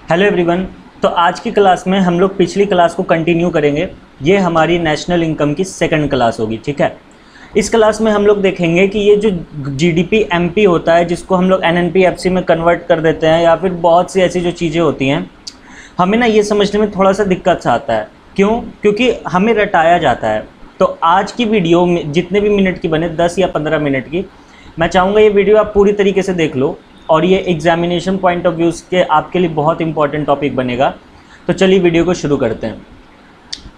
Hello everyone. तो आज की क्लास में हम लोग पिछली क्लास को कंटिन्यू करेंगे। ये हमारी नेशनल इनकम की सेकंड क्लास होगी, ठीक है। इस क्लास में हम लोग देखेंगे कि ये जो जीडीपी एमपी होता है, जिसको हम लोग एनएनपी एफसी में कन्वर्ट कर देते हैं, या फिर बहुत सी ऐसी जो चीज़ें होती हैं, हमें ना ये समझने में थोड़ा सा दिक्कत सा आता है। क्यों? क्योंकि हमें रटाया जाता है। तो आज की वीडियो में जितने भी मिनट की बने, 10 या 15 मिनट की, मैं चाहूँगा ये वीडियो आप पूरी तरीके से देख लो, और ये एग्जामिनेशन पॉइंट ऑफ व्यू के आपके लिए बहुत इंपॉर्टेंट टॉपिक बनेगा। तो चलिए वीडियो को शुरू करते हैं।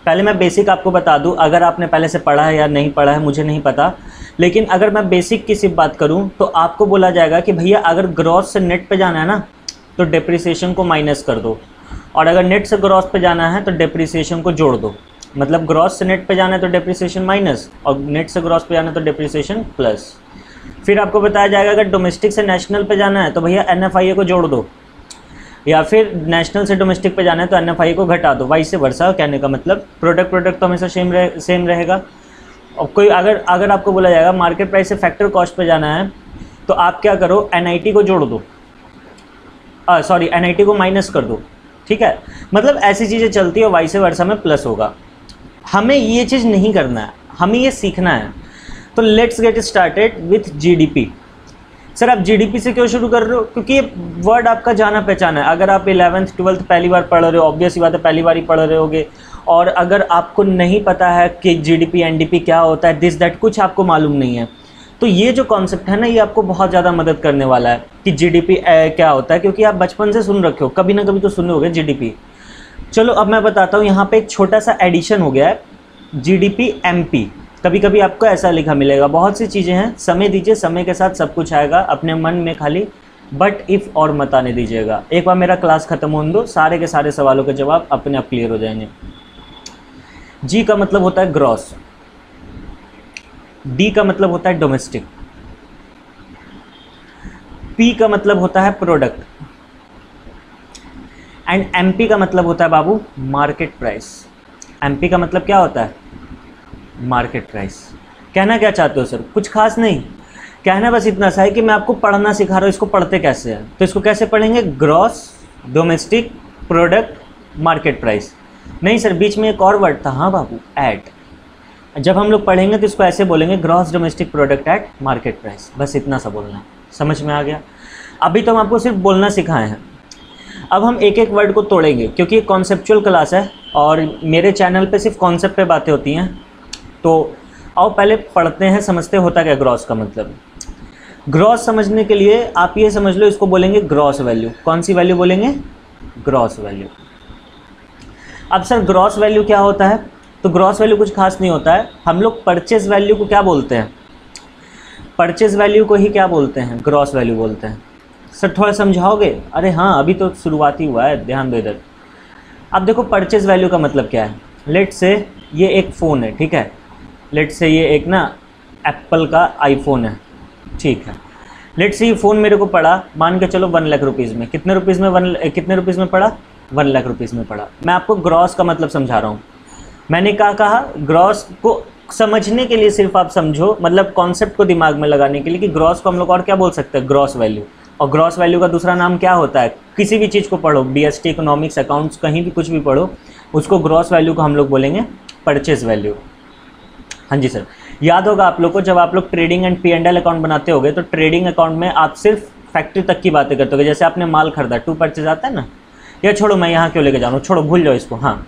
पहले मैं बेसिक आपको बता दूं, अगर आपने पहले से पढ़ा है या नहीं पढ़ा है मुझे नहीं पता, लेकिन अगर मैं बेसिक की सिर्फ बात करूं तो आपको बोला जाएगा कि भैया अगर ग्रॉस से नेट पे जाना है ना, तो डेप्रिसिएशन को माइनस कर दो, और अगर नेट से ग्रॉस पे जाना है तो डेप्रिसिएशन को जोड़ दो। मतलब ग्रॉस से नेट पे जाना है तो डेप्रिसिएशन माइनस, और नेट से ग्रॉस पे जाना है तो डेप्रिसिएशन प्लस। फिर आपको बताया जाएगा अगर डोमेस्टिक से नेशनल पे जाना है तो भैया एनएफआईए को जोड़ दो, या फिर नेशनल से डोमेस्टिक पे जाना है तो एनएफआईए को घटा दो। वाइस वर्सा कहने का मतलब प्रोडक्ट तो हमेशा सेम रहेगा। और कोई अगर आपको बोला जाएगा मार्केट प्राइस से फैक्टर कॉस्ट पे जाना है तो आप क्या करो, एनआईटी को जोड़ दो, एनआईटी को माइनस कर दो, ठीक है। मतलब ऐसी चीज़ें चलती है, वाइस वर्सा में प्लस होगा। हमें ये चीज़ नहीं करना है, हमें ये सीखना है। तो let's get started with GDP. Sir आप जीडीपी से क्यों शुरू कर रहे हो? क्योंकि ये वर्ड आपका जाना पहचाना है। अगर आप 11th 12th पहली बार पढ़ रहे हो, ऑब्वियस ही बात है पहली बार ही पढ़ रहे होगे, और अगर आपको नहीं पता है कि जीडीपी एनडीपी क्या होता है, दिस दैट कुछ आपको मालूम नहीं है, तो ये जो कॉन्सेप्ट है ना, ये आपको बहुत ज़्यादा मदद करने वाला है कि जीडीपी क्या होता है, क्योंकि आप बचपन से सुन रखे हो, कभी ना कभी तो सुने होगे जीडीपी। चलो अब मैं बताता हूँ, यहाँ पर एक छोटा सा एडिशन हो गया है, जीडीपी एमपी। कभी कभी आपको ऐसा लिखा मिलेगा। बहुत सी चीज़ें हैं, समय दीजिए, समय के साथ सब कुछ आएगा। अपने मन में खाली बट इफ़ और मत आने दीजिएगा। एक बार मेरा क्लास ख़त्म होने दो, सारे के सारे सवालों के जवाब अपने आप क्लियर हो जाएंगे। जी का मतलब होता है ग्रॉस, डी का मतलब होता है डोमेस्टिक, पी का मतलब होता है प्रोडक्ट, एंड एमपी का मतलब होता है बाबू मार्केट प्राइस। एमपी का मतलब क्या होता है? Market price. कहना क्या चाहते हो सर? कुछ खास नहीं, कहना बस इतना सा है कि मैं आपको पढ़ना सिखा रहा हूँ। इसको पढ़ते कैसे हैं, तो इसको कैसे पढ़ेंगे? Gross, domestic, product, market price. नहीं सर बीच में एक और वर्ड था, हाँ बाबू, एट। जब हम लोग पढ़ेंगे तो इसको ऐसे बोलेंगे, gross domestic product at market price. बस इतना सा बोलना है। समझ में आ गया? अभी तो हम आपको सिर्फ बोलना सिखाए हैं। अब हम एक एक वर्ड को तोड़ेंगे, क्योंकि ये कॉन्सेप्चुअल क्लास है और मेरे चैनल पे सिर्फ कॉन्सेप्ट पे बातें होती हैं। तो आओ पहले पढ़ते हैं, समझते होता क्या ग्रॉस का मतलब। ग्रॉस समझने के लिए आप ये समझ लो, इसको बोलेंगे ग्रॉस वैल्यू। कौन सी वैल्यू बोलेंगे? Gross value. अब सर ग्रॉस वैल्यू क्या होता है? तो ग्रॉस वैल्यू कुछ खास नहीं होता है। हम लोग परचेज वैल्यू को क्या बोलते हैं? परचेज वैल्यू को ही क्या बोलते हैं? ग्रॉस वैल्यू बोलते हैं। सर थोड़ा समझाओगे? अरे हाँ अभी तो शुरुआती हुआ है, ध्यान दो इधर। अब देखो परचेज वैल्यू का मतलब क्या है। लेट से ये एक फ़ोन है, ठीक है। लेट से ये एक ना एप्पल का आईफोन है, ठीक है। लेट से ये फ़ोन मेरे को पड़ा, मान के चलो 1 लाख रुपीज़ में। कितने रुपीज़ में कितने रुपीज़ में पड़ा? 1 लाख रुपीज़ में पड़ा। मैं आपको ग्रॉस का मतलब समझा रहा हूँ। मैंने क्या कहा? ग्रॉस को समझने के लिए सिर्फ आप समझो, मतलब कॉन्सेप्ट को दिमाग में लगाने के लिए, कि ग्रॉस को हम लोग और क्या बोल सकते हैं? Gross value. और ग्रॉस वैल्यू का दूसरा नाम क्या होता है? किसी भी चीज़ को पढ़ो, बीएसटी, इकोनॉमिक्स, अकाउंट्स, कहीं भी कुछ भी पढ़ो, उसको ग्रॉस वैल्यू को हम लोग बोलेंगे परचेज वैल्यू। हाँ जी सर, याद होगा आप लोग को, जब आप लोग ट्रेडिंग एंड P&L अकाउंट बनाते होगे तो ट्रेडिंग अकाउंट में आप सिर्फ फैक्ट्री तक की बातें करते होगे। जैसे आपने माल खरीदा, टू परचेज आता है ना, या छोड़ो मैं यहाँ क्यों लेके जा रहा हूँ, छोड़ो भूल जाओ इसको। हाँ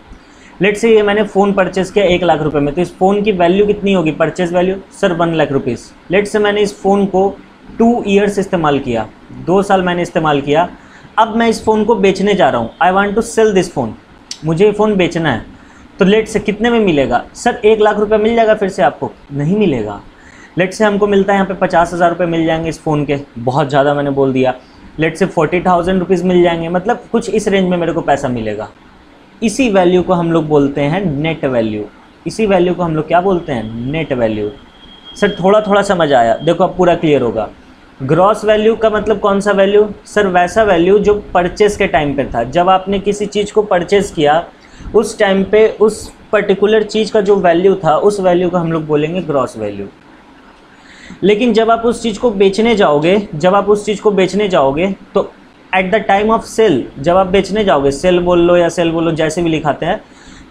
लेट से ये मैंने फ़ोन परचेज किया 1 लाख रुपए में, तो इस फ़ोन की वैल्यू कितनी होगी? Purchase value sir 1 lakh rupees. Late से मैंने इस फ़ोन को 2 ईयर्स इस्तेमाल किया, 2 साल मैंने इस्तेमाल किया। अब मैं इस फ़ोन को बेचने जा रहा हूँ, I want to sell this phone, मुझे ये फ़ोन बेचना है। तो लेट से कितने में मिलेगा? सर 1 लाख रुपए मिल जाएगा फिर से आपको? नहीं मिलेगा। लेट से हमको मिलता है यहाँ पे 50,000 रुपये मिल जाएंगे इस फ़ोन के, बहुत ज़्यादा मैंने बोल दिया। लेट से 40,000 रुपीज़ मिल जाएंगे, मतलब कुछ इस रेंज में मेरे को पैसा मिलेगा। इसी वैल्यू को हम लोग बोलते हैं नेट वैल्यू। इसी वैल्यू को हम लोग क्या बोलते हैं? Net value. सर थोड़ा थोड़ा समझ आया, देखो अब पूरा क्लियर होगा। ग्रॉस वैल्यू का मतलब कौन सा वैल्यू? सर वैसा वैल्यू जो परचेज़ के टाइम पे था। जब आपने किसी चीज़ को परचेज़ किया उस टाइम पे उस पर्टिकुलर चीज़ का जो वैल्यू था, उस वैल्यू को हम लोग बोलेंगे ग्रॉस वैल्यू। लेकिन जब आप उस चीज़ को बेचने जाओगे, तो at the time of sale, जब आप बेचने जाओगे, सेल बोल लो या सेल बोलो, जैसे भी लिखाते हैं,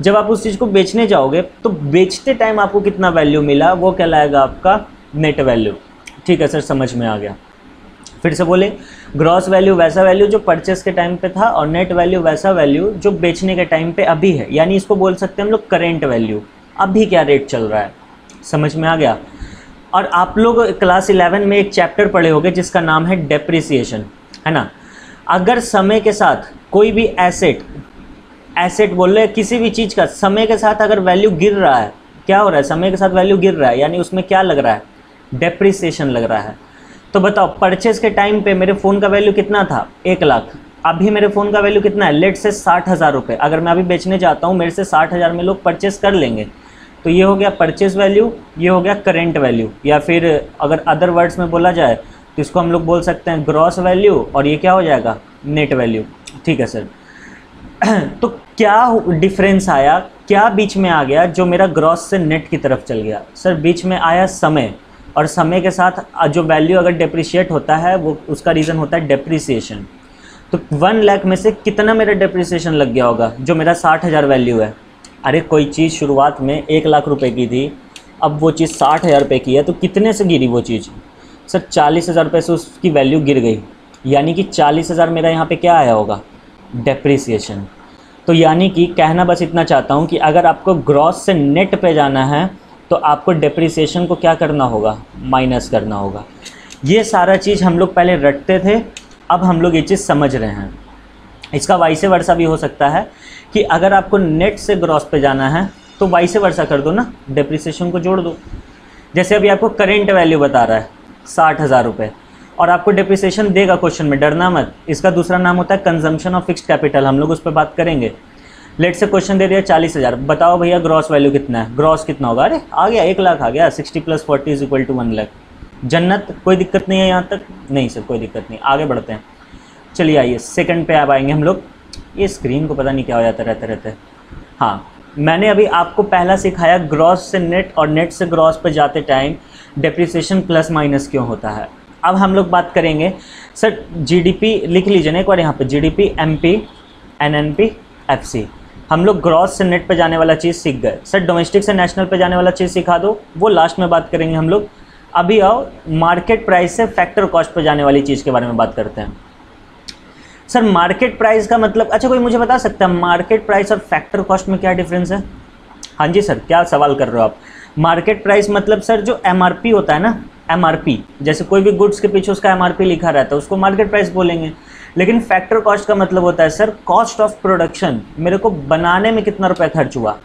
जब आप उस चीज़ को बेचने जाओगे तो बेचते टाइम आपको कितना वैल्यू मिला वो कहलाएगा आपका नेट वैल्यू। ठीक है सर, समझ में आ गया। फिर से बोले, ग्रॉस वैल्यू वैसा वैल्यू जो परचेस के टाइम पे था और नेट वैल्यू वैसा वैल्यू जो बेचने के टाइम पे अभी है, यानी इसको बोल सकते हैं हम लोग करेंट वैल्यू, अभी क्या रेट चल रहा है। समझ में आ गया। और आप लोग क्लास 11 में एक चैप्टर पढ़े होंगे जिसका नाम है डेप्रिसिएशन, है ना। अगर समय के साथ कोई भी एसेट बोल रहे किसी भी चीज़ का समय के साथ अगर वैल्यू गिर रहा है, क्या हो रहा है, समय के साथ वैल्यू गिर रहा है, यानी उसमें क्या लग रहा है, डेप्रिसिएशन लग रहा है। तो बताओ, परचेस के टाइम पे मेरे फ़ोन का वैल्यू कितना था, 1 लाख, अभी मेरे फ़ोन का वैल्यू कितना है, लेट से 60,000 रुपये। अगर मैं अभी बेचने जाता हूँ, मेरे से 60,000 में लोग परचेस कर लेंगे, तो ये हो गया परचेस वैल्यू, ये हो गया करेंट वैल्यू, या फिर अगर अदर वर्ड्स में बोला जाए तो इसको हम लोग बोल सकते हैं ग्रॉस वैल्यू, और ये क्या हो जाएगा, नेट वैल्यू। ठीक है सर। तो क्या डिफरेंस आया, क्या बीच में आ गया जो मेरा ग्रॉस से नेट की तरफ चल गया। सर बीच में आया समय, और समय के साथ जो वैल्यू अगर डेप्रिशिएट होता है वो उसका रीज़न होता है डेप्रिसिएशन। तो 1 लाख में से कितना मेरा डेप्रिसिएशन लग गया होगा, जो मेरा 60,000 वैल्यू है। अरे कोई चीज़ शुरुआत में 1 लाख रुपए की थी, अब वो चीज़ 60,000 रुपये की है, तो कितने से गिरी वो चीज़, सर 40,000 रुपये से उसकी वैल्यू गिर गई, यानी कि 40,000 मेरा यहाँ पे क्या आया होगा, डेप्रिसिएशन। तो यानी कि कहना बस इतना चाहता हूँ कि अगर आपको ग्रॉस से नेट पे जाना है तो आपको डेप्रिसिएशन को क्या करना होगा, माइनस करना होगा। ये सारा चीज़ हम लोग पहले रटते थे, अब हम लोग ये चीज़ समझ रहे हैं। इसका वाइसे वर्सा भी हो सकता है कि अगर आपको नेट से ग्रॉस पे जाना है तो वाइसे वर्सा कर दो ना, डेप्रिसिएशन को जोड़ दो। जैसे अभी आपको करेंट वैल्यू बता रहा है 60,000 रुपये, और आपको डेप्रिसिएशन देगा क्वेश्चन में, डरना मत। इसका दूसरा नाम होता है कंजम्पशन ऑफ फिक्स्ड कैपिटल, हम लोग उस पर बात करेंगे। लेट से क्वेश्चन दे दिया 40,000, बताओ भैया ग्रॉस वैल्यू कितना है, ग्रॉस कितना होगा, अरे आ गया 1 लाख आ गया, 60 + 40 = 1 लाख। जन्नत, कोई दिक्कत नहीं है यहाँ तक, नहीं सर कोई दिक्कत नहीं, आगे बढ़ते हैं। चलिए आइए सेकंड पे अब आएंगे हम लोग। ये स्क्रीन को पता नहीं क्या हो जाता रहते। हाँ, मैंने अभी आपको पहला सिखाया ग्रॉस से नेट और नेट से ग्रॉस पे जाते टाइम डेप्रिसिएशन प्लस माइनस क्यों होता है। अब हम लोग बात करेंगे सर, जीडीपी लिख लीजिए ना एक बार यहाँ पे, जीडीपी, एमपी, एनएनपी, एफसी। हम लोग ग्रॉस से नेट पे जाने वाला चीज़ सीख गए। सर डोमेस्टिक से नेशनल पे जाने वाला चीज़ सिखा दो, वो लास्ट में बात करेंगे हम लोग। अभी आओ मार्केट प्राइस से फैक्टर कॉस्ट पे जाने वाली चीज़ के बारे में बात करते हैं। सर मार्केट प्राइस का मतलब, अच्छा कोई मुझे बता सकता है मार्केट प्राइस और फैक्टर कॉस्ट में क्या डिफरेंस है। हाँ जी सर, क्या सवाल कर रहे हो आप। मार्केट प्राइस मतलब सर जो एमआरपी होता है ना, एमआरपी, जैसे कोई भी गुड्स के पीछे उसका एमआरपी लिखा रहता है उसको मार्केट प्राइस बोलेंगे। लेकिन फैक्टर कॉस्ट का मतलब होता है सर कॉस्ट ऑफ प्रोडक्शन, मेरे को बनाने में कितना रुपए खर्च हुआ।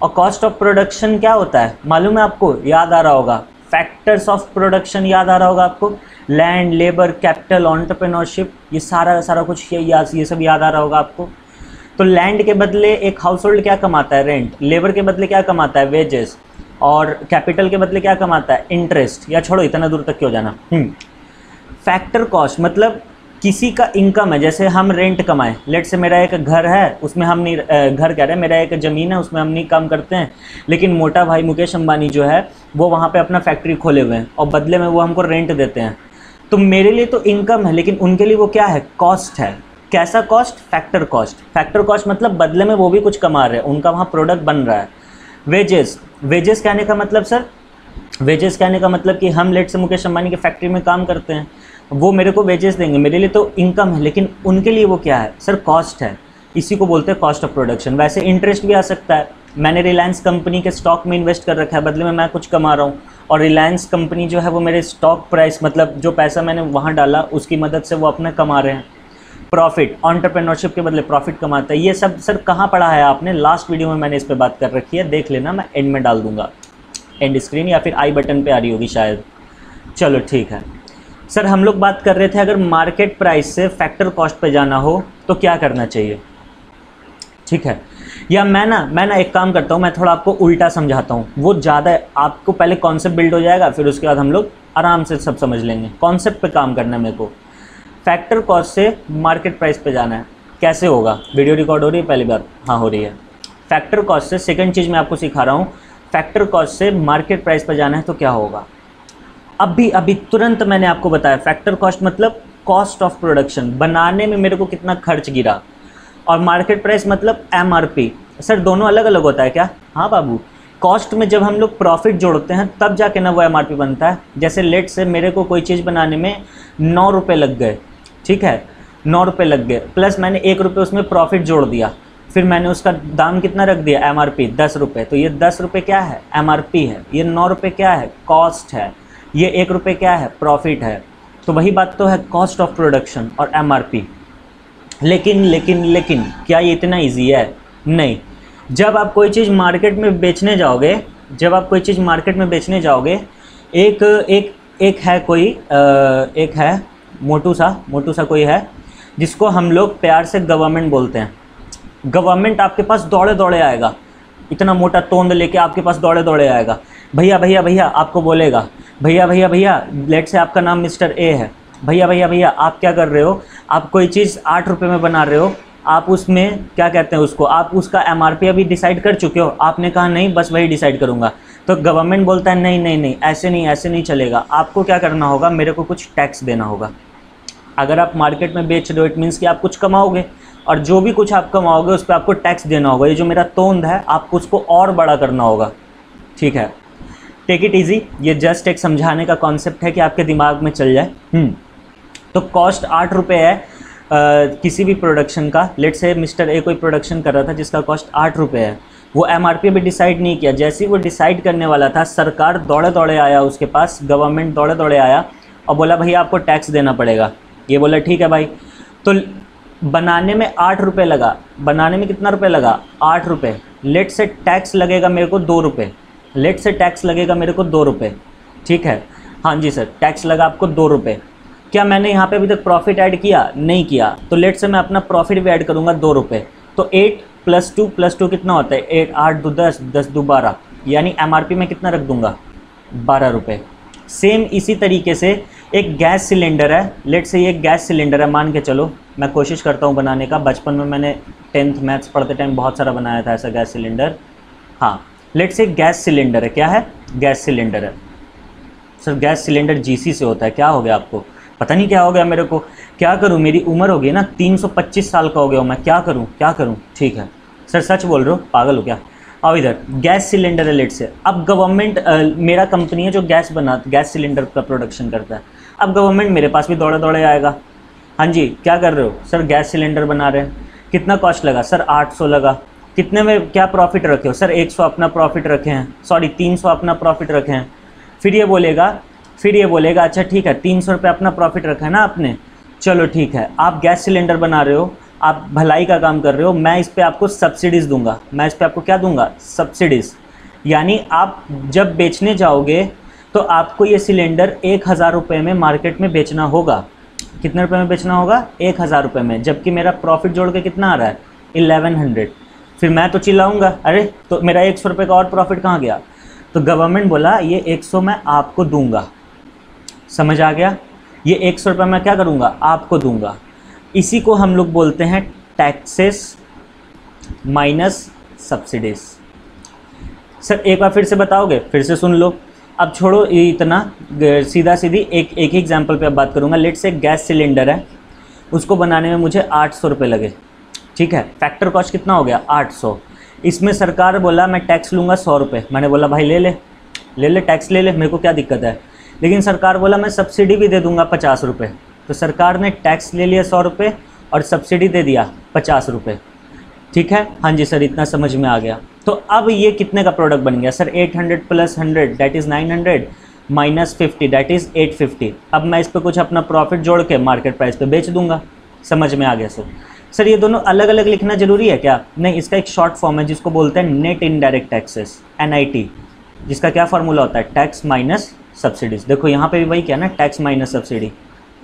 और कॉस्ट ऑफ प्रोडक्शन क्या होता है मालूम है आपको, याद आ रहा होगा, फैक्टर्स ऑफ प्रोडक्शन याद आ रहा होगा आपको, लैंड, लेबर, कैपिटल, एंटरप्रेन्योरशिप, ये सारा कुछ ये सब याद आ रहा होगा आपको। तो लैंड के बदले एक हाउस होल्ड क्या कमाता है, रेंट। लेबर के बदले क्या कमाता है, वेजेस। और कैपिटल के बदले क्या कमाता है, इंटरेस्ट। या छोड़ो इतना दूर तक क्यों जाना। फैक्टर कॉस्ट मतलब किसी का इनकम है, जैसे हम रेंट कमाएं, लेट से मेरा एक घर है उसमें हम नहीं, घर कह रहे हैं, मेरा एक ज़मीन है उसमें हम नहीं काम करते हैं, लेकिन मोटा भाई मुकेश अंबानी जो है वो वहाँ पे अपना फैक्ट्री खोले हुए हैं और बदले में वो हमको रेंट देते हैं। तो मेरे लिए तो इनकम है, लेकिन उनके लिए वो क्या है, कॉस्ट है। कैसा cost, factor cost. Factor cost मतलब बदले में वो भी कुछ कमा रहे हैं, उनका वहाँ प्रोडक्ट बन रहा है। वेजेस, वेजेस कहने का मतलब सर, वेजेस कहने का मतलब कि हम लेट से मुकेश अंबानी के फैक्ट्री में काम करते हैं, वो मेरे को वेजेस देंगे, मेरे लिए तो इनकम है, लेकिन उनके लिए वो क्या है सर, कॉस्ट है। इसी को बोलते हैं कॉस्ट ऑफ प्रोडक्शन। वैसे इंटरेस्ट भी आ सकता है, मैंने रिलायंस कंपनी के स्टॉक में इन्वेस्ट कर रखा है, बदले में मैं कुछ कमा रहा हूँ, और रिलायंस कंपनी जो है वो मेरे स्टॉक प्राइस मतलब जो पैसा मैंने वहाँ डाला उसकी मदद से वो अपना कमा रहे हैं। प्रॉफिट, एंटरप्रेन्योरशिप के बदले प्रॉफिट कमाता है। ये सब सर कहाँ पढ़ा है आपने, लास्ट वीडियो में मैंने इस पर बात कर रखी है, देख लेना, मैं एंड में डाल दूंगा, एंड स्क्रीन या फिर आई बटन पे आ रही होगी शायद। चलो ठीक है सर, हम लोग बात कर रहे थे अगर मार्केट प्राइस से फैक्टर कॉस्ट पे जाना हो तो क्या करना चाहिए, ठीक है। या मैं ना एक काम करता हूँ, मैं थोड़ा आपको उल्टा समझाता हूँ, वो ज़्यादा आपको पहले कॉन्सेप्ट बिल्ड हो जाएगा, फिर उसके बाद हम लोग आराम से सब समझ लेंगे। कॉन्सेप्ट पे काम करना है मेरे को। फैक्टर कॉस्ट से मार्केट प्राइस पे जाना है, कैसे होगा। वीडियो रिकॉर्ड हो रही है पहली बार, हाँ हो रही है। फैक्टर कॉस्ट से सेकंड चीज़ मैं आपको सिखा रहा हूँ, फैक्टर कॉस्ट से मार्केट प्राइस पे जाना है तो क्या होगा। अभी तुरंत मैंने आपको बताया, फैक्टर कॉस्ट मतलब कॉस्ट ऑफ प्रोडक्शन, बनाने में मेरे को कितना खर्च गिरा। और मार्केट प्राइस मतलब एमआरपी। सर दोनों अलग अलग होता है क्या? हाँ बाबू, कॉस्ट में जब हम लोग प्रॉफिट जोड़ते हैं तब जाके ना वो एमआरपी बनता है। जैसे लेट से मेरे को कोई चीज़ बनाने में 9 रुपये लग गए, ठीक है, 9 रुपये लग गए, प्लस मैंने 1 रुपये उसमें प्रॉफिट जोड़ दिया, फिर मैंने उसका दाम कितना रख दिया एमआरपी 10 रुपये, तो ये 10 रुपये क्या है? एमआरपी है। ये 9 रुपये क्या है? कॉस्ट है। ये 1 रुपये क्या है? प्रॉफिट है। तो वही बात तो है कॉस्ट ऑफ प्रोडक्शन और एमआरपी। लेकिन क्या ये इतना ईजी है? नहीं। जब आप कोई चीज़ मार्केट में बेचने जाओगे, एक है मोटू सा कोई है जिसको हम लोग प्यार से गवर्नमेंट बोलते हैं। गवर्नमेंट आपके पास दौड़े दौड़े आएगा, इतना मोटा तोंद लेके आपके पास दौड़े दौड़े आएगा, भैया आपको बोलेगा, भैया लेट से आपका नाम मिस्टर ए है, भैया आप क्या कर रहे हो? आप कोई चीज़ 8 रुपये में बना रहे हो, आप उसमें क्या कहते हैं उसको, आप उसका एमआरपी अभी डिसाइड कर चुके हो। आपने कहा नहीं बस वही डिसाइड करूँगा, तो गवर्नमेंट बोलता है नहीं ऐसे नहीं चलेगा, आपको क्या करना होगा, मेरे को कुछ टैक्स देना होगा। अगर आप मार्केट में बेच रहे हो इट मीन्स कि आप कुछ कमाओगे, और जो भी कुछ आप कमाओगे उस पर आपको टैक्स देना होगा। ये जो मेरा तोंद है आपको उसको और बड़ा करना होगा, ठीक है। टेक इट ईजी, ये जस्ट एक समझाने का कॉन्सेप्ट है कि आपके दिमाग में चल जाए। तो कॉस्ट 8 रुपये है किसी भी प्रोडक्शन का। लेट से मिस्टर ए कोई प्रोडक्शन कर रहा था जिसका कॉस्ट 8 रुपये है, वो एमआरपी भी डिसाइड नहीं किया। जैसे ही वो डिसाइड करने वाला था, सरकार दौड़े दौड़े आया उसके पास, गवर्नमेंट दौड़े दौड़े आया और बोला भैया आपको टैक्स देना पड़ेगा। ये बोला ठीक है भाई। तो बनाने में 8 रुपये लगा, बनाने में कितना रुपये लगा? 8 रुपये। लेट से टैक्स लगेगा मेरे को 2 रुपये, $2 रुपये, ठीक है। हाँ जी सर, टैक्स लगा आपको 2 रुपये। क्या मैंने यहाँ पे अभी तक प्रॉफिट ऐड किया? नहीं किया। तो लेट से मैं अपना प्रॉफिट भी ऐड करूँगा 2 रुपये। तो 8 + 2 कितना होता है? 8 8 2 10 10 2 12, यानी एमआरपी में कितना रख दूँगा? 12 रुपये। सेम इसी तरीके से एक गैस सिलेंडर है। लेट से ये गैस सिलेंडर है, मान के चलो, मैं कोशिश करता हूँ बनाने का। बचपन में मैंने 10th मैथ्स पढ़ते टाइम बहुत सारा बनाया था ऐसा गैस सिलेंडर। हाँ, लेट से गैस सिलेंडर है। क्या है? गैस सिलेंडर है। सर गैस सिलेंडर जीसी से होता है, क्या हो गया आपको? पता नहीं क्या हो गया मेरे को। क्या करूं, मेरी उम्र हो गई ना, 325 साल का हो गया हूं मैं, क्या करूं? ठीक है सर, सच बोल रहे हो, पागल हो क्या? अब इधर गैस सिलेंडर है लेट से। अब गवर्नमेंट, मेरा कंपनी है जो गैस सिलेंडर का प्रोडक्शन करता है। अब गवर्नमेंट मेरे पास भी दौड़े दौड़े आएगा, हाँ जी क्या कर रहे हो सर? गैस सिलेंडर बना रहे हैं। कितना कॉस्ट लगा सर? 800 लगा। कितने में क्या प्रॉफिट रखे हो सर? 100 अपना प्रॉफिट रखे हैं, सॉरी 300 अपना प्रॉफिट रखे हैं। फिर ये बोलेगा अच्छा ठीक है, 300 रुपये अपना प्रॉफिट रखा है ना आपने, चलो ठीक है, आप गैस सिलेंडर बना रहे हो, आप भलाई का काम कर रहे हो, मैं इस पे आपको सब्सिडीज़ दूंगा। मैं इस पे आपको क्या दूंगा? सब्सिडीज़। यानी आप जब बेचने जाओगे तो आपको ये सिलेंडर 1000 रुपये में मार्केट में बेचना होगा। कितने रुपये में बेचना होगा? 1000 रुपये में, जबकि मेरा प्रॉफिट जोड़ के कितना आ रहा है? 1100। फिर मैं तो चिल्लाऊँगा, अरे तो मेरा 100 रुपये का और प्रॉफिट कहाँ गया? तो गवर्नमेंट बोला ये 100 मैं आपको दूंगा। समझ आ गया? ये 100 रुपये मैं क्या करूँगा? आपको दूंगा। इसी को हम लोग बोलते हैं टैक्सेस माइनस सब्सिडीज। सर एक बार फिर से बताओगे? फिर से सुन लो। अब छोड़ो ये इतना, सीधा सीधी एक एग्जाम्पल पे अब बात करूँगा। लेट से गैस सिलेंडर है, उसको बनाने में मुझे 800 रुपये लगे, ठीक है। फैक्टर कॉस्ट कितना हो गया? 800। इसमें सरकार बोला मैं टैक्स लूँगा 100 रुपये। मैंने बोला भाई ले ले टैक्स ले ले, मेरे को क्या दिक्कत है। लेकिन सरकार बोला मैं सब्सिडी भी दे दूंगा 50 रुपये। तो सरकार ने टैक्स ले लिया 100 रुपये और सब्सिडी दे दिया 50 रुपये, ठीक है। हाँ जी सर, इतना समझ में आ गया। तो अब ये कितने का प्रोडक्ट बन गया sir? 800 + 100 that is 900 minus 50 that is 850। अब मैं इस पर कुछ अपना प्रॉफिट जोड़ के मार्केट प्राइस पे बेच दूंगा। समझ में आ गया सर? सर ये दोनों अलग अलग लिखना जरूरी है क्या? नहीं, इसका एक शॉर्ट फॉर्म है जिसको बोलते हैं नेट इनडायरेक्ट टैक्सेस, NIT, जिसका क्या फार्मूला होता है? Tax minus subsidies. देखो यहाँ पे भी वही क्या ना, टैक्स माइनस सब्सिडी,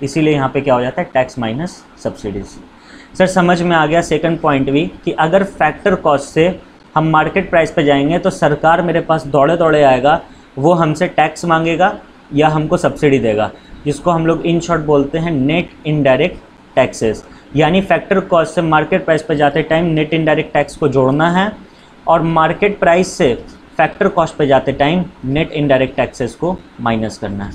इसीलिए यहाँ पे क्या हो जाता है? Tax minus subsidies. सर समझ में आ गया सेकंड पॉइंट भी, कि अगर फैक्टर कॉस्ट से हम मार्केट प्राइस पे जाएंगे तो सरकार मेरे पास दौड़े दौड़े आएगा, वो हमसे टैक्स मांगेगा या हमको सब्सिडी देगा, जिसको हम लोग इन शॉर्ट बोलते हैं नेट इनडायरेक्ट टैक्सेस। यानी फैक्टर कॉस्ट से मार्केट प्राइस पे जाते टाइम नेट इनडायरेक्ट टैक्स को जोड़ना है, और मार्केट प्राइस से फैक्टर कॉस्ट पे जाते टाइम नेट इनडायरेक्ट टैक्सेस को माइनस करना है।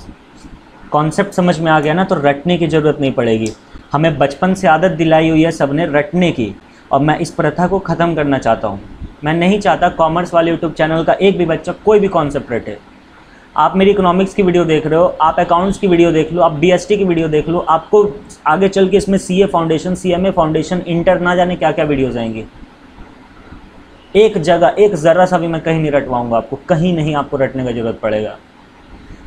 कॉन्सेप्ट समझ में आ गया ना, तो रटने की ज़रूरत नहीं पड़ेगी। हमें बचपन से आदत दिलाई हुई है सबने रटने की, और मैं इस प्रथा को ख़त्म करना चाहता हूँ। मैं नहीं चाहता कॉमर्स वाले यूट्यूब चैनल का एक भी बच्चा कोई भी कॉन्सेप्ट रटे। आप मेरी इकोनॉमिक्स की वीडियो देख रहे हो, आप अकाउंट्स की वीडियो देख लो, आप बीएसटी की वीडियो देख लो, आपको आगे चल के इसमें CA foundation, CMA foundation, inter ना जाने क्या क्या वीडियोज़ आएंगी। एक जगह एक ज़रा सा भी मैं कहीं नहीं रटवाऊँगा आपको, कहीं नहीं आपको रटने की ज़रूरत पड़ेगा।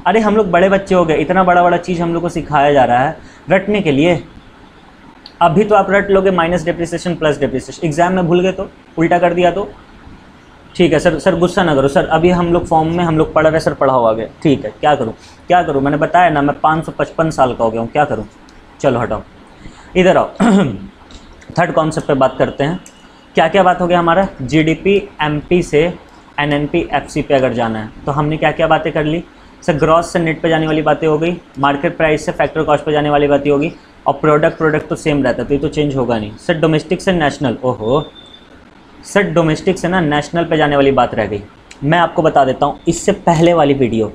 अरे हम लोग बड़े बच्चे हो गए, इतना बड़ा बड़ा चीज़ हम लोग को सिखाया जा रहा है रटने के लिए। अभी तो आप रट लोगे minus depreciation plus depreciation, exam में भूल गए तो, उल्टा कर दिया तो ठीक है सर गुस्सा ना करो सर, अभी हम लोग फॉर्म में हम लोग पढ़ रहे सर, पढ़ाओ आगे, ठीक है क्या करूँ मैंने बताया ना, मैं 555 साल का हो गया हूँ, क्या करूँ। चलो हटाओ, इधर आओ। थर्ड कॉन्सेप्ट पे बात करते हैं। क्या क्या बात हो गया हमारा, जीडीपी एमपी से एनएनपी एफसी पे अगर जाना है तो हमने क्या क्या बातें कर ली सर। ग्रॉस से नेट पे जाने वाली बातें हो गई, मार्केट प्राइस से फैक्टर कॉस्ट पे जाने वाली बातें होगी, और प्रोडक्ट तो सेम रहता है, तो ये तो चेंज होगा नहीं सर। डोमेस्टिक से नेशनल, ओहो सर डोमेस्टिक से ना नेशनल पे जाने वाली बात रह गई। मैं आपको बता देता हूँ, इससे पहले वाली वीडियो,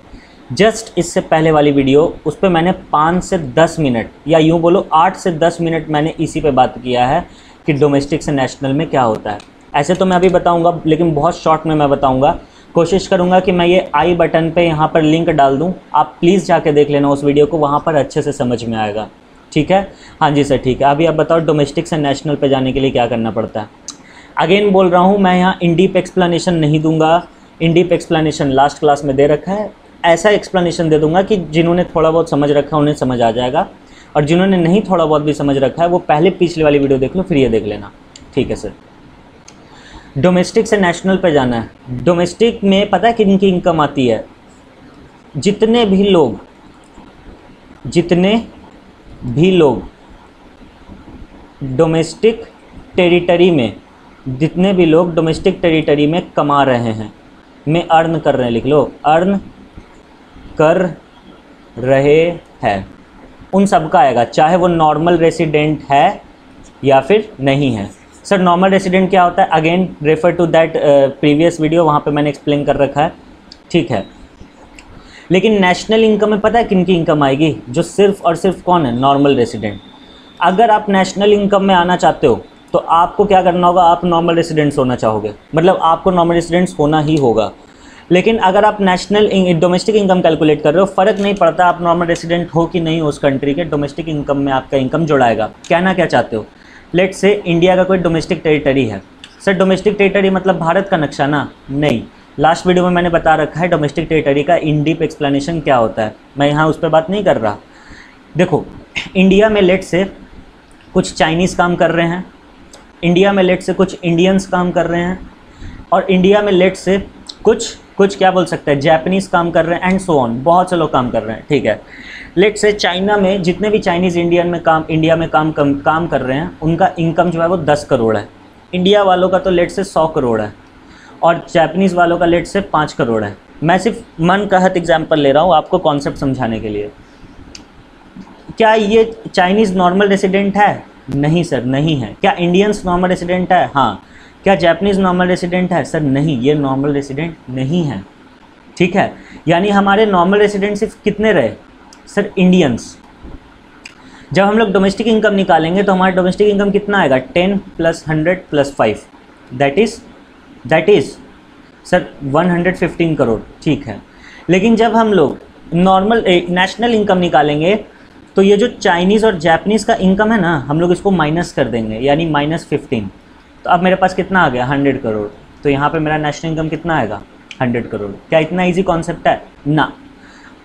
जस्ट इससे पहले वाली वीडियो, उस पर मैंने 5 से 10 मिनट या यूँ बोलो 8 से 10 मिनट मैंने इसी पे बात किया है कि डोमेस्टिक से नेशनल में क्या होता है। ऐसे तो मैं अभी बताऊँगा, लेकिन बहुत शॉर्ट में मैं बताऊँगा। कोशिश करूँगा कि मैं ये आई बटन पे यहाँ पर लिंक डाल दूँ, आप प्लीज़ जाके देख लेना उस वीडियो को, वहाँ पर अच्छे से समझ में आएगा। ठीक है, हाँ जी सर ठीक है। अभी आप बताओ डोमेस्टिक से नेशनल पे जाने के लिए क्या करना पड़ता है। अगेन बोल रहा हूँ, मैं यहाँ इन डीप एक्सप्लेनेशन नहीं दूंगा, इन डीप एक्सप्लेनेशन लास्ट क्लास में दे रखा है। ऐसा एक्सप्लेनेशन दे दूंगा कि जिन्होंने थोड़ा बहुत समझ रखा है उन्हें समझ आ जाएगा, और जिन्होंने नहीं थोड़ा बहुत भी समझ रखा है वो पहले पिछली वाली वीडियो देख लो, फिर ये देख लेना। ठीक है सर, डोमेस्टिक से नेशनल पे जाना है। डोमेस्टिक में पता है किन की इनकम आती है, जितने भी लोग डोमेस्टिक टेरिटरी में, जितने भी लोग डोमेस्टिक टेरिटरी में कमा रहे हैं, में अर्न कर रहे हैं, लिख लो अर्न कर रहे हैं, उन सब का आएगा, चाहे वो नॉर्मल रेसिडेंट है या फिर नहीं है। सर नॉर्मल रेसिडेंट क्या होता है, again refer to that previous video, वहाँ पे मैंने एक्सप्लेन कर रखा है। ठीक है, लेकिन नेशनल इनकम में पता है किन की इनकम आएगी, जो सिर्फ और सिर्फ कौन है, नॉर्मल रेसिडेंट। अगर आप नेशनल इनकम में आना चाहते हो तो आपको क्या करना होगा, आप नॉर्मल रेसिडेंट्स होना चाहोगे, मतलब आपको नॉर्मल रेसिडेंट्स होना ही होगा। लेकिन अगर आप नेशनल डोमेस्टिक इनकम कैलकुलेट कर रहे हो, फ़र्क नहीं पड़ता आप नॉर्मल रेसिडेंट हो कि नहीं हो उस कंट्री के, डोमेस्टिक इनकम में आपका इनकम जुड़ाएगा। कहना क्या चाहते हो, लेट से इंडिया का कोई डोमेस्टिक टेरिटरी है। सर डोमेस्टिक टेरिटरी मतलब भारत का नक्शा ना, नहीं, लास्ट वीडियो में मैंने बता रखा है डोमेस्टिक टेरिटरी का इन डीप एक्सप्लेनेशन क्या होता है, मैं यहाँ उस पर बात नहीं कर रहा। देखो इंडिया में लेट से कुछ चाइनीज़ काम कर रहे हैं, इंडिया में लेट से कुछ इंडियंस काम कर रहे हैं, और इंडिया में लेट से कुछ क्या बोल सकते हैं, जापानीज़ काम कर रहे हैं, एंड सो ऑन, बहुत से लोग काम कर रहे हैं। ठीक है, लेट से चाइना में जितने भी चाइनीज़ इंडिया में काम कर रहे हैं, उनका इनकम जो है वो 10 करोड़ है। इंडिया वालों का तो लेट से 100 करोड़ है, और जापानीज़ वालों का लेट से 5 करोड़ है। मैं सिर्फ मन कहत एग्जाम्पल ले रहा हूँ आपको कॉन्सेप्ट समझाने के लिए। क्या ये चाइनीज़ नॉर्मल रेसिडेंट है, नहीं सर नहीं है। क्या इंडियंस नॉर्मल रेसिडेंट है, हाँ। क्या जापानीज़ नॉर्मल रेसिडेंट है, सर नहीं, ये नॉर्मल रेसिडेंट नहीं है। ठीक है, यानी हमारे नॉर्मल रेसिडेंट सिर्फ कितने रहे सर, इंडियंस। जब हम लोग डोमेस्टिक इनकम निकालेंगे तो हमारा डोमेस्टिक इनकम कितना आएगा, 10 + 100 + 5, दैट इज़ सर 115 करोड़। ठीक है, लेकिन जब हम लोग नॉर्मल नेशनल इनकम निकालेंगे तो ये जो चाइनीज़ और जापानीज़ का इनकम है ना, हम लोग इसको माइनस कर देंगे, यानी -15। तो अब मेरे पास कितना आ गया, 100 करोड़। तो यहाँ पे मेरा नेशनल इनकम कितना आएगा, 100 करोड़। क्या इतना इजी कॉन्सेप्ट है ना।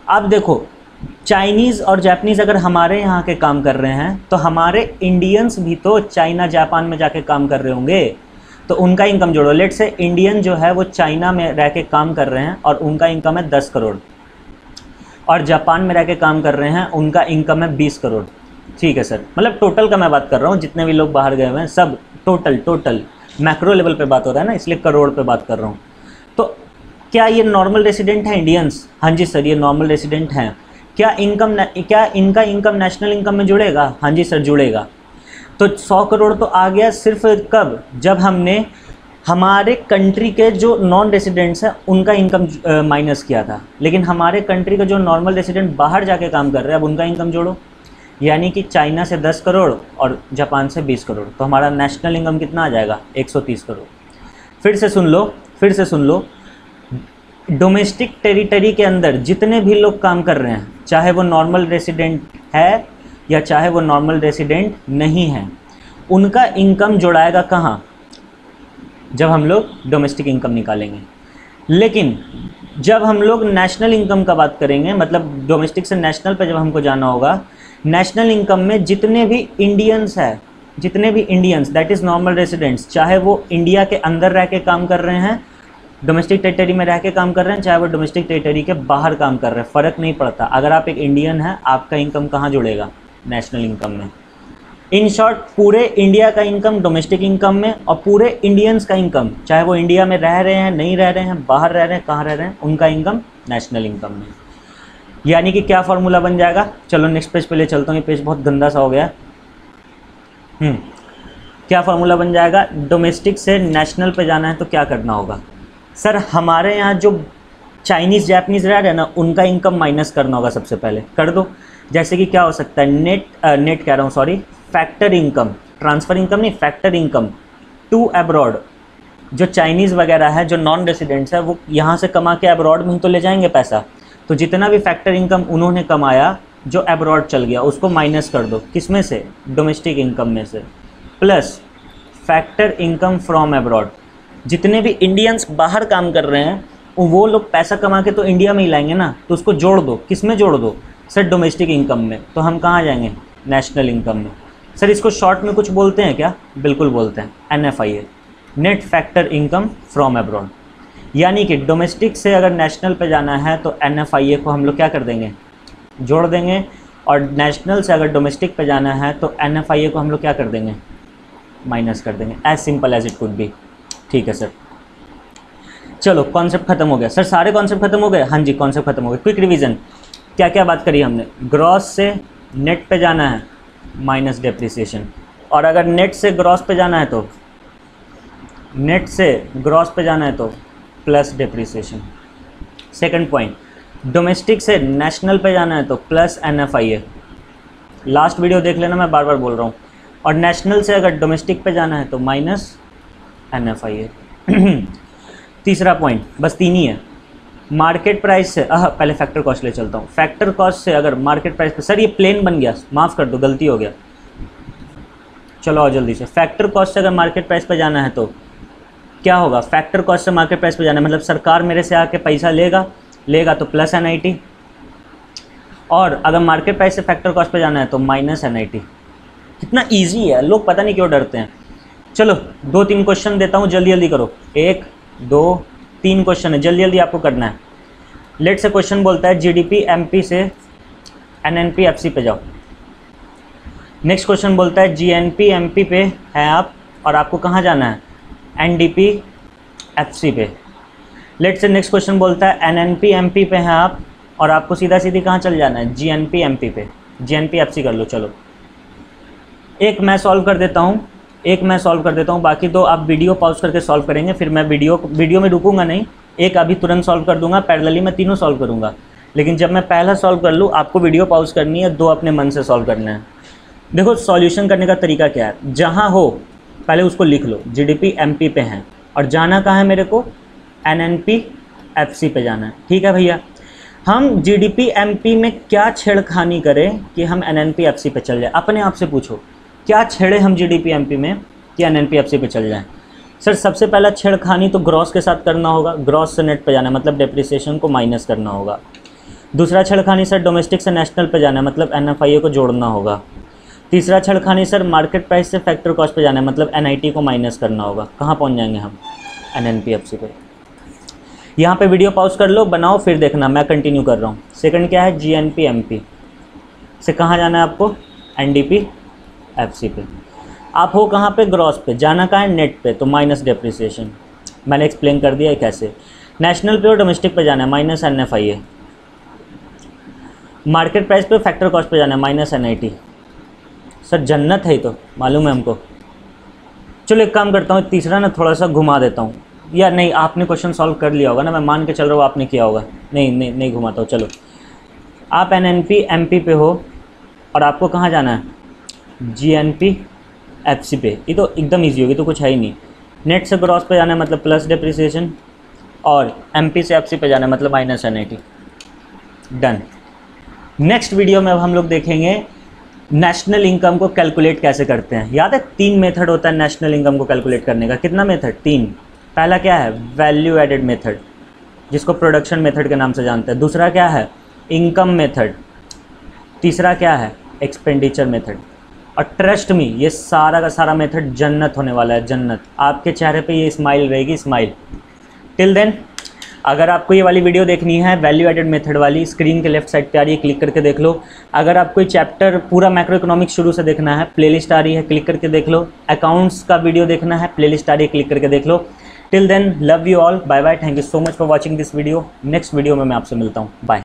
अब देखो चाइनीज़ और जापानीज़ अगर हमारे यहाँ के काम कर रहे हैं तो हमारे इंडियंस भी तो चाइना जापान में जाके काम कर रहे होंगे, तो उनका इनकम जोड़ो। लेट से इंडियन जो है वो चाइना में रह के काम कर रहे हैं और उनका इनकम है 10 करोड़, और जापान में रह के काम कर रहे हैं उनका इनकम है 20 करोड़। ठीक है सर, मतलब टोटल का मैं बात कर रहा हूँ, जितने भी लोग बाहर गए हुए हैं सब टोटल मैक्रो लेवल पे बात हो रहा है ना, इसलिए करोड़ पे बात कर रहा हूँ। तो क्या ये नॉर्मल रेसिडेंट है इंडियंस, हाँ जी सर ये नॉर्मल रेसिडेंट हैं। क्या इनका इनकम नेशनल इनकम में जुड़ेगा, हाँ जी सर जुड़ेगा। तो 100 करोड़ तो आ गया सिर्फ कब, जब हमने हमारे कंट्री के जो नॉन रेसिडेंट्स हैं उनका इनकम माइनस किया था, लेकिन हमारे कंट्री का जो नॉर्मल रेसिडेंट बाहर जाके काम कर रहे हैं अब उनका इनकम जोड़ो, यानी कि चाइना से 10 करोड़ और जापान से 20 करोड़, तो हमारा नेशनल इनकम कितना आ जाएगा 130 करोड़। फिर से सुन लो, डोमेस्टिक टेरिटरी के अंदर जितने भी लोग काम कर रहे हैं, चाहे वो नॉर्मल रेसिडेंट है या चाहे वो नॉर्मल रेसिडेंट नहीं है, उनका इनकम जुड़ाएगा कहाँ, जब हम लोग डोमेस्टिक इनकम निकालेंगे। लेकिन जब हम लोग नेशनल इनकम का बात करेंगे, मतलब डोमेस्टिक से नेशनल पे जब हमको जाना होगा, नेशनल इनकम में जितने भी Indians that is normal residents, चाहे वो इंडिया के अंदर रह के काम कर रहे हैं, डोमेस्टिक टेरिटरी में रह के काम कर रहे हैं, चाहे वो डोमेस्टिक टेरिटरी के बाहर काम कर रहे हैं, फ़र्क नहीं पड़ता। अगर आप एक इंडियन हैं, आपका इनकम कहाँ जुड़ेगा, नेशनल इनकम में। इन शॉर्ट, पूरे इंडिया का इनकम डोमेस्टिक इनकम में, और पूरे इंडियंस का इनकम, चाहे वो इंडिया में रह रहे हैं, नहीं रह रहे हैं, बाहर रह रहे हैं, कहाँ रह रहे हैं, उनका इनकम नेशनल इनकम में। यानी कि क्या फार्मूला बन जाएगा, चलो नेक्स्ट पेज पे ले चलता हूँ, ये पेज बहुत गंदा सा हो गया। क्या फार्मूला बन जाएगा, डोमेस्टिक से नेशनल पे जाना है तो क्या करना होगा सर, हमारे यहाँ जो चाइनीज़ जापानीज़ रह रहे हैं ना, उनका इनकम माइनस करना होगा सबसे पहले, कर दो। जैसे कि क्या हो सकता है, फैक्टर इनकम, ट्रांसफ़र इनकम नहीं, फैक्टर इनकम टू अब्रॉड। जो चाइनीज़ वगैरह है, जो नॉन रेसिडेंट्स है, वो यहाँ से कमा के अब्रॉड में ही तो ले जाएंगे पैसा, तो जितना भी फैक्टर इनकम उन्होंने कमाया जो अब्रॉड चल गया, उसको माइनस कर दो, किस में से, डोमेस्टिक इनकम में से, plus factor income from abroad. जितने भी इंडियंस बाहर काम कर रहे हैं, वो लोग पैसा कमा के तो इंडिया में ही लाएंगे ना, तो उसको जोड़ दो, किस में जोड़ दो सर, डोमेस्टिक इनकम में। तो हम कहाँ जाएंगे, नेशनल इनकम में। सर इसको शॉर्ट में कुछ बोलते हैं क्या, बिल्कुल बोलते हैं, NFIA, net factor income from abroad. यानी कि डोमेस्टिक से अगर नेशनल पे जाना है तो NFIA को हम लोग क्या कर देंगे, जोड़ देंगे, और नेशनल से अगर डोमेस्टिक पे जाना है तो NFIA को हम लोग क्या कर देंगे, माइनस कर देंगे। As simple as it could be. ठीक है सर, चलो कॉन्सेप्ट खत्म हो गया सर, सारे कॉन्सेप्ट खत्म हो गए। हाँ जी, कॉन्सेप्ट खत्म हो गए। क्विक रिवीजन, क्या क्या बात करी हमने, ग्रॉस से नेट पे जाना है माइनस डेप्रिसिएशन, और अगर नेट से ग्रॉस पे जाना है तो plus depreciation. Second point, domestic से नेशनल पे जाना है तो प्लस NFIA, लास्ट वीडियो देख लेना, मैं बार बार बोल रहा हूँ। और नेशनल से अगर डोमेस्टिक पे जाना है तो माइनस NFIA। तीसरा पॉइंट, बस 3 ही है, मार्केट प्राइस से, पहले फैक्टर कॉस्ट ले चलता हूँ। फैक्टर कॉस्ट से अगर मार्केट प्राइस पे, सर ये प्लेन बन गया, माफ़ कर दो, गलती हो गया, चलो और जल्दी से। फैक्टर कॉस्ट से अगर मार्केट प्राइस पे जाना है तो क्या होगा, फैक्टर कॉस्ट से मार्केट प्राइस पे जाना है मतलब सरकार मेरे से आके पैसा लेगा तो प्लस NIT, और अगर मार्केट प्राइस से फैक्टर कॉस्ट पे जाना है तो माइनस NIT। कितना ईजी है, लोग पता नहीं क्यों डरते हैं। चलो 2-3 क्वेश्चन देता हूँ, जल्दी जल्दी करो, 1 2 3 क्वेश्चन है, जल्दी जल्दी आपको करना है। लेट से क्वेश्चन बोलता है GDP MP से NNP FC पे जाओ। नेक्स्ट क्वेश्चन बोलता है GNP MP पे हैं आप और आपको कहाँ जाना है, NDP FC पे। लेट से नेक्स्ट क्वेश्चन बोलता है NNP MP पे हैं आप और आपको सीधा सीधी कहाँ चल जाना है, GNP MP पे। GNP FC कर लो। चलो एक मैं सॉल्व कर देता हूँ, बाकी 2 आप वीडियो पॉज करके सॉल्व करेंगे, फिर मैं वीडियो में रुकूंगा नहीं, एक अभी तुरंत सॉल्व कर दूंगा, पैरेलली मैं तीनों सॉल्व करूंगा। लेकिन जब मैं पहला सॉल्व कर लूँ, आपको वीडियो पॉज करनी है, 2 अपने मन से सॉल्व करना है। देखो सॉल्यूशन करने का तरीका क्या है, जहाँ हो पहले उसको लिख लो, GDP MP पे हैं और जाना कहाँ है मेरे को, NNP FC पे जाना है। ठीक है भैया, हम GDP MP में क्या छेड़खानी करें कि हम NNP FC पे चल जाए, अपने आप से पूछो, क्या छेड़े हम GDP MP में कि NNP FC पे चल जाएं। सर सबसे पहला छेड़खानी तो ग्रॉस के साथ करना होगा, ग्रॉस से नेट पे जाना है मतलब डेप्रिसिएशन को माइनस करना होगा। दूसरा छेड़खानी सर डोमेस्टिक से नेशनल पे जाना है मतलब NFIA को जोड़ना होगा। तीसरा छेड़खानी सर मार्केट प्राइस से फैक्टर कॉस्ट पे जाना है मतलब NIT को माइनस करना होगा। कहाँ पहुँच जाएंगे हम, NNP FC पे। यहाँ पे वीडियो पॉज कर लो, बनाओ, फिर देखना, मैं कंटिन्यू कर रहा हूँ। सेकंड क्या है, GNP MP से कहाँ जाना है आपको, NDP FC पे। आप हो कहाँ पे, ग्रॉस पे, जाना कहाँ है, नेट पे, तो माइनस डेप्रिसिएशन, मैंने एक्सप्लेन कर दिया है कैसे। नेशनल पे और डोमेस्टिक पे जाना है माइनस NFIA, मार्केट प्राइस पे फैक्टर कॉस्ट पे जाना है माइनस NIT। सर जन्नत है ही तो, मालूम है हमको। चलो एक काम करता हूँ, तीसरा ना थोड़ा सा घुमा देता हूँ, या नहीं आपने क्वेश्चन सॉल्व कर लिया होगा ना, मैं मान के चल रहा हूँ आपने किया होगा। नहीं घुमाता हूँ। चलो आप NNP MP पे हो और आपको कहाँ जाना है, GNP FC पे। ये तो एकदम ईजी होगी, तो कुछ है ही नहीं। नेट से ग्रॉस पे जाना है मतलब प्लस डिप्रिसिएशन, और MP से FC पे जाना है मतलब minus NAT। Done. Next video में अब हम लोग देखेंगे नेशनल इनकम को कैलकुलेट कैसे करते हैं। याद है 3 मेथड होता है नेशनल इनकम को कैलकुलेट करने का। कितना मेथड? 3। पहला क्या है, वैल्यू एडेड मेथड, जिसको प्रोडक्शन मेथड के नाम से जानते हैं। दूसरा क्या है, इनकम मेथड। तीसरा क्या है, एक्सपेंडिचर मेथड। और ट्रस्ट मी, ये सारा का सारा मेथड जन्नत होने वाला है, जन्नत। आपके चेहरे पे ये स्माइल रहेगी, स्माइल। टिल देन, अगर आपको ये वाली वीडियो देखनी है वैल्यू एडेड मेथड वाली, स्क्रीन के लेफ्ट साइड पे आ रही है, क्लिक करके देख लो। अगर आपको ये चैप्टर पूरा मैक्रो इकोनॉमिक्स शुरू से देखना है, प्लेलिस्ट आ रही है, क्लिक करके देख लो। अकाउंट्स का वीडियो देखना है, प्लेलिस्ट आ रही है, क्लिक करके देख लो। Till then, love you all, bye bye, thank you so much for watching this video. Next video में मैं आपसे मिलता हूँ, बाय।